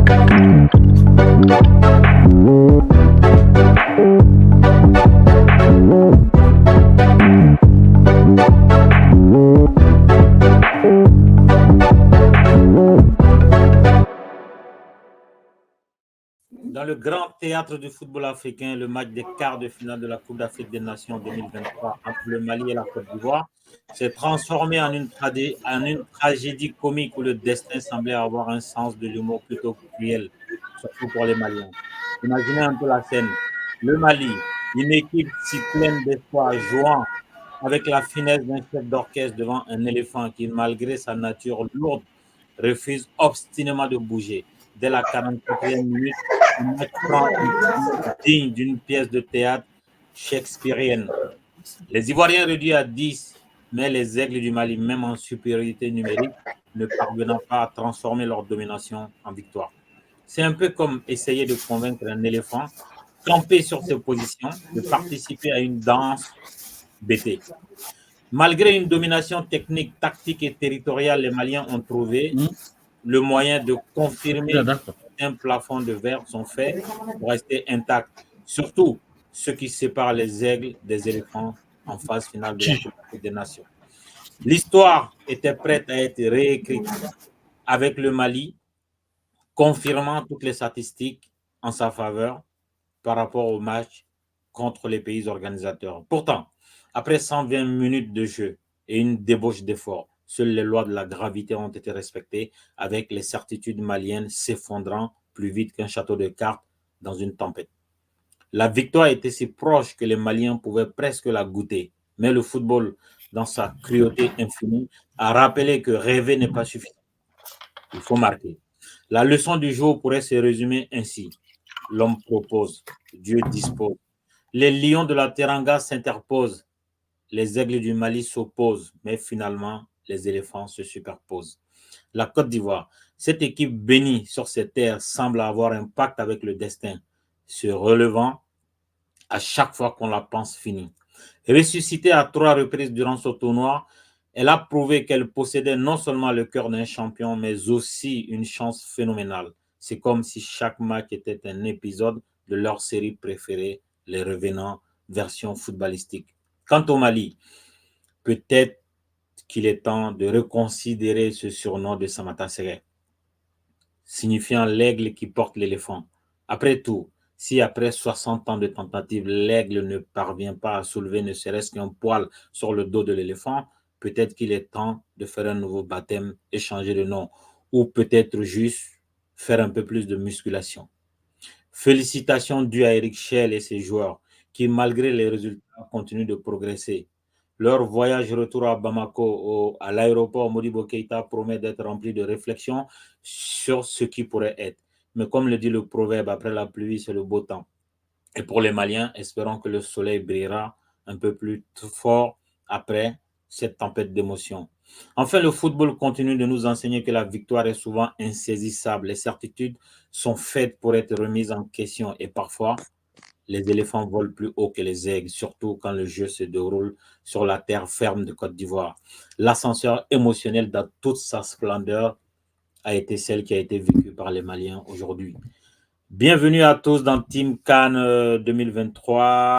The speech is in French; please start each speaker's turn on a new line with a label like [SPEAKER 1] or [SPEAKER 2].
[SPEAKER 1] Dans le grand théâtre du football africain, le match des quarts de finale de la Coupe d'Afrique des Nations 2023 entre le Mali et la Côte d'Ivoire s'est transformé en une tragédie comique où le destin semblait avoir un sens de l'humour plutôt cruel, surtout pour les Maliens. Imaginez un peu la scène. Le Mali, une équipe si pleine d'espoir, jouant avec la finesse d'un chef d'orchestre devant un éléphant qui, malgré sa nature lourde, refuse obstinément de bouger. Dès la 44e minute, le match prend une tournure digne d'une pièce de théâtre shakespearienne. Les Ivoiriens réduits à 10, mais les Aigles du Mali, même en supériorité numérique, ne parvenant pas à transformer leur domination en victoire. C'est un peu comme essayer de convaincre un éléphant campé sur ses positions de participer à une danse bêtée. Malgré une domination technique, tactique et territoriale, les Maliens ont trouvé le moyen de confirmer qu'un plafond de verre sont faits pour rester intacts. Surtout ce qui sépare les aigles des éléphants en phase finale de la Coupe d'Afrique des Nations. L'histoire était prête à être réécrite avec le Mali, confirmant toutes les statistiques en sa faveur par rapport au match contre les pays organisateurs. Pourtant, après 120 minutes de jeu et une débauche d'efforts, seules les lois de la gravité ont été respectées, avec les certitudes maliennes s'effondrant plus vite qu'un château de cartes dans une tempête. La victoire était si proche que les Maliens pouvaient presque la goûter. Mais le football, dans sa cruauté infinie, a rappelé que rêver n'est pas suffisant. Il faut marquer. La leçon du jour pourrait se résumer ainsi. L'homme propose, Dieu dispose. Les lions de la Teranga s'interposent, les aigles du Mali s'opposent, mais finalement, les éléphants se superposent. La Côte d'Ivoire, cette équipe bénie sur ces terres, semble avoir un pacte avec le destin, se relevant à chaque fois qu'on la pense finie. Ressuscitée à 3 reprises durant ce tournoi, elle a prouvé qu'elle possédait non seulement le cœur d'un champion, mais aussi une chance phénoménale. C'est comme si chaque match était un épisode de leur série préférée, les Revenants, version footballistique. Quant au Mali, peut-être qu'il est temps de reconsidérer ce surnom de Samata Serré, signifiant l'aigle qui porte l'éléphant. Après tout, si après 60 ans de tentatives, l'aigle ne parvient pas à soulever ne serait-ce qu'un poil sur le dos de l'éléphant, peut-être qu'il est temps de faire un nouveau baptême et changer de nom. Ou peut-être juste faire un peu plus de musculation. Félicitations dues à Eric Schell et ses joueurs qui, malgré les résultats, continuent de progresser. Leur voyage retour à Bamako, à l'aéroport Modibo Keïta, promet d'être rempli de réflexions sur ce qui pourrait être. Mais comme le dit le proverbe, après la pluie, c'est le beau temps. Et pour les Maliens, espérons que le soleil brillera un peu plus fort après cette tempête d'émotions. Enfin, le football continue de nous enseigner que la victoire est souvent insaisissable. Les certitudes sont faites pour être remises en question et parfois, les éléphants volent plus haut que les aigles, surtout quand le jeu se déroule sur la terre ferme de Côte d'Ivoire. L'ascenseur émotionnel dans toute sa splendeur a été celle qui a été vécue par les Maliens aujourd'hui. Bienvenue à tous dans Team Cannes 2023.